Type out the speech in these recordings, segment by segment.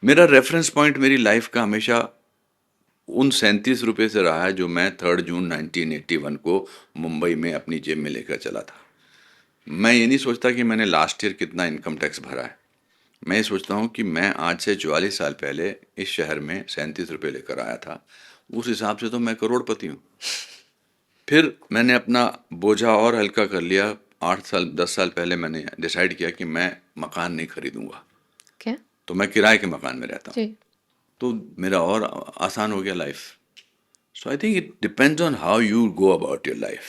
मेरा reference point मेरी life का हमेशा उन 37 रुपये से रहा है जो मैं 3 जून 1981 को मुंबई में अपनी जेब में लेकर चला था। मैं ये नहीं सोचता कि मैंने लास्ट ईयर कितना इनकम टैक्स भरा है। मैं ये सोचता हूँ कि मैं आज से 44 साल पहले इस शहर में 37 रुपये लेकर आया था। उस हिसाब से तो मैं करोड़पति हूँ। फिर मैंने अपना बोझा और हल्का कर लिया। 8 साल 10 साल पहले मैंने डिसाइड किया कि मैं मकान नहीं खरीदूंगा, क्या? तो मैं किराए के मकान में रहता हूँ। जी। तो मेरा और आसान हो गया life. So I think it depends on how you go about your life.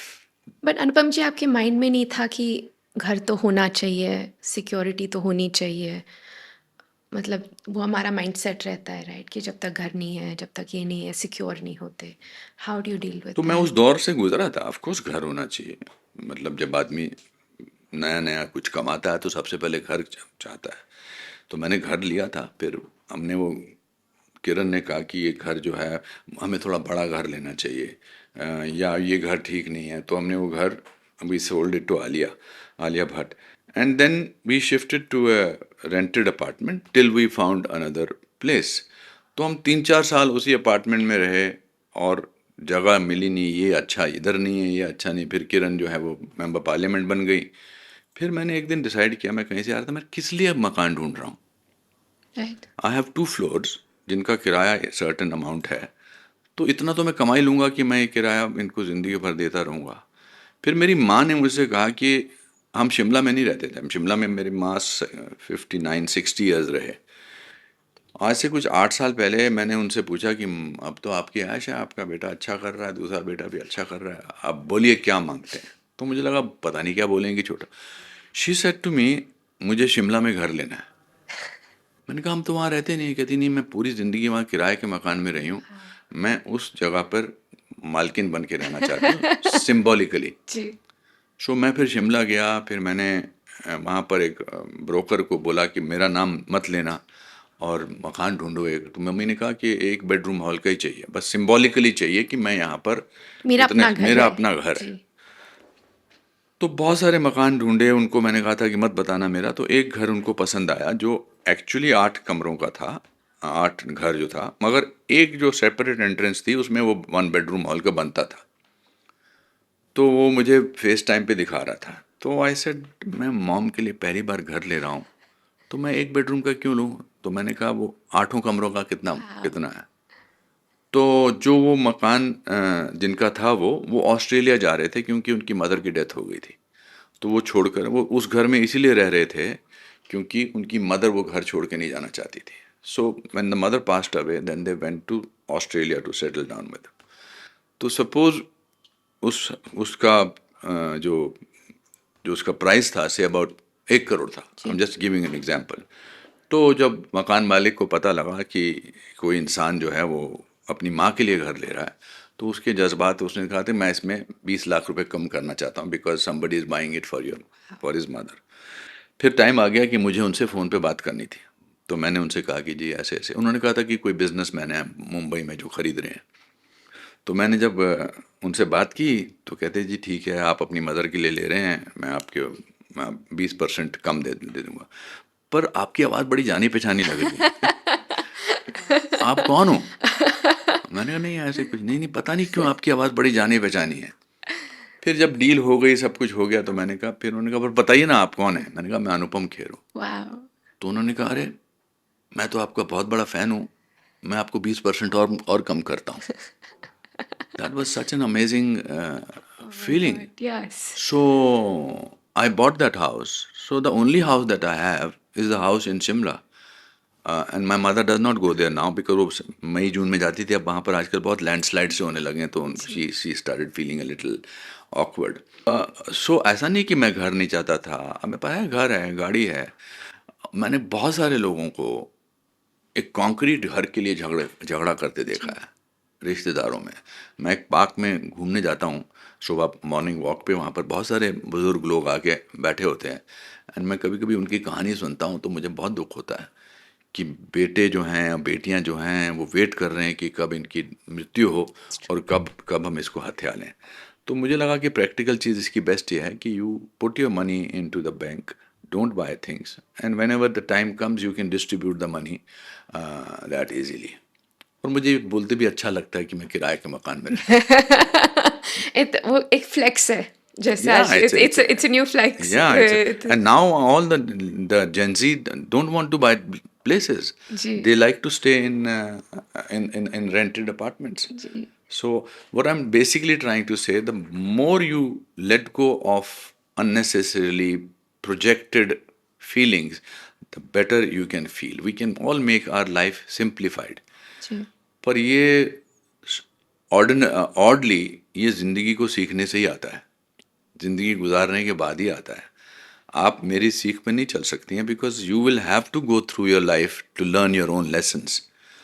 But Anupam ji, आपके माइंड में नहीं था कि घर तो होना चाहिए, सिक्योरिटी तो होनी चाहिए? मतलब वो हमारा माइंड सेट रहता है, राइट, कि जब तक घर नहीं है, जब तक ये नहीं है, सिक्योर नहीं होते। How do you deal with तो मैं उस दैट? दौर से गुजरा था। ऑफ कोर्स घर होना चाहिए। मतलब जब आदमी नया नया कुछ कमाता है तो सबसे पहले घर चाहता है। तो मैंने घर लिया था। फिर हमने वो किरण ने कहा कि ये घर जो है हमें थोड़ा बड़ा घर लेना चाहिए, या ये घर ठीक नहीं है, तो हमने वो घर we sold it to Alia Alia Bhatt. And then we shifted to a rented apartment till we found another place. तो हम 3 4 साल उसी अपार्टमेंट में रहे और जगह मिली नहीं, ये अच्छा इधर नहीं है, ये अच्छा नहीं। फिर किरण जो है वो मेंबर पार्लियामेंट बन गई। फिर मैंने एक दिन डिसाइड किया, मैं कहीं से आ रहा था, मैं किस लिए अब मकान ढूंढ रहा हूँ। राइट। आई हैव 2 फ्लोर्स जिनका किराया सर्टेन अमाउंट है। तो इतना तो मैं कमा ही लूँगा कि मैं ये किराया इनको ज़िंदगी भर देता रहूँगा। फिर मेरी माँ ने मुझसे कहा कि हम शिमला में नहीं रहते थे। हम शिमला में मेरी माँ 59 60 ईयर्स रहे। आज से कुछ 8 साल पहले मैंने उनसे पूछा कि अब तो आपकी ऐश है, आपका बेटा अच्छा कर रहा है, दूसरा बेटा भी अच्छा कर रहा है, अब बोलिए क्या मांगते हैं। तो मुझे लगा पता नहीं क्या बोलेंगे छोटा। शी सेड टू मी, मुझे शिमला में घर लेना है। मैंने कहा हम तो वहाँ रहते नहीं। कहती नहीं, मैं पूरी ज़िंदगी वहाँ किराए के मकान में रही हूँ, मैं उस जगह पर मालकिन बन के रहना चाहती हूँ सिम्बॉलिकली। जी। सो मैं फिर शिमला गया। फिर मैंने वहाँ पर एक ब्रोकर को बोला कि मेरा नाम मत लेना और मकान ढूंढो एक। तो मम्मी ने कहा कि एक बेडरूम हॉल का ही चाहिए, बस सिम्बॉलिकली चाहिए कि मैं यहाँ पर मेरा इतने, अपना घर मेरा है। अपना घर जी। है। तो बहुत सारे मकान ढूंढे। उनको मैंने कहा था कि मत बताना मेरा। तो एक घर उनको पसंद आया जो एक्चुअली 8 कमरों का था, 8 घर जो था, मगर एक जो सेपरेट एंट्रेंस थी उसमें वो 1 बेडरूम हॉल का बनता था। तो वो मुझे फेस टाइम पे दिखा रहा था। तो आई सेड मैं मॉम के लिए पहली बार घर ले रहा हूँ, तो मैं 1 बेडरूम का क्यों लूँ। तो मैंने कहा वो 8 कमरों का कितना वाह। कितना है। तो जो वो मकान जिनका था वो ऑस्ट्रेलिया जा रहे थे क्योंकि उनकी मदर की डेथ हो गई थी। तो वो छोड़कर वो उस घर में इसीलिए रह रहे थे क्योंकि उनकी मदर वो घर छोड़ के नहीं जाना चाहती थी। So when the mother passed away then they went to Australia to settle down with. तो सपोज उस उसका जो जो उसका प्राइस था से अबाउट 1 करोड़ था। आई एम जी। Just giving an example. तो जब मकान मालिक को पता लगा कि कोई इंसान जो है वो अपनी माँ के लिए घर ले रहा है, तो उसके जज्बात, उसने कहा था मैं इसमें 20 लाख रुपए कम करना चाहता हूँ because somebody is buying it for his mother. फिर टाइम आ गया कि मुझे उनसे फ़ोन पे बात करनी थी। तो मैंने उनसे कहा कि जी ऐसे ऐसे। उन्होंने कहा था कि कोई बिजनेसमैन है मुंबई में जो ख़रीद रहे हैं। तो मैंने जब उनसे बात की तो कहते जी ठीक है, आप अपनी मदर के लिए ले रहे हैं, मैं आपके 20% कम दे दूंगा। पर आपकी आवाज़ बड़ी जानी पहचानी लग रही है, आप कौन हो। मैंने कहा नहीं ऐसे कुछ नहीं, नहीं पता नहीं क्यों आपकी आवाज़ बड़ी जानी पहचानी है। फिर जब डील हो गई, सब कुछ हो गया, तो मैंने कहा, फिर उन्होंने कहा पर बताइए ना आप कौन है। मैंने कहा मैं अनुपम खेर हूँ। वाह। तो उन्होंने कहा अरे मैं तो आपका बहुत बड़ा फ़ैन हूँ, मैं आपको 20% और कम करता हूँ। That was such an amazing Oh my feeling. God, yes. So I bought that house. So the only house that I have is the house in Shimla. And my mother does not go there now because वो मई जून में जाती थी। अब वहाँ पर आजकल बहुत लैंडस्लाइड से होने लगे हैं, तो जी। She started feeling a little awkward. So ऐसा नहीं कि मैं घर नहीं चाहता था, मेरे पास है, घर है, गाड़ी है। मैंने बहुत सारे लोगों को एक कॉन्क्रीट घर के लिए झगड़ा करते देखा जी। है रिश्तेदारों में। मैं एक पार्क में घूमने जाता हूँ सुबह मॉर्निंग वॉक पे, वहाँ पर बहुत सारे बुज़ुर्ग लोग आके बैठे होते हैं। एंड मैं कभी कभी उनकी कहानी सुनता हूँ तो मुझे बहुत दुख होता है कि बेटे जो हैं और बेटियां जो हैं वो वेट कर रहे हैं कि कब इनकी मृत्यु हो और कब कब हम इसको हथिया लें। तो मुझे लगा कि प्रैक्टिकल चीज़ इसकी बेस्ट ये है कि you put your money into the bank, don't buy things, and whenever the time comes you can distribute the money that easily. और मुझे बोलते भी अच्छा लगता है कि मैं किराए के मकान में वो एक फ्लेक्स है जैसे yeah आज it's a new flex. yeah and now all the Gen Z don't want to buy places. Ji They like to stay in rented apartments. Ji So what I'm basically trying to say, the more you let go of unnecessarily projected feelings, the better you can feel. We can all make our life simplified. जी पर ये oddly ये ज़िंदगी को सीखने से ही आता है, ज़िंदगी गुजारने के बाद ही आता है. आप मेरी सीख पे नहीं चल सकती हैं, because you will have to go through your life to learn your own lessons.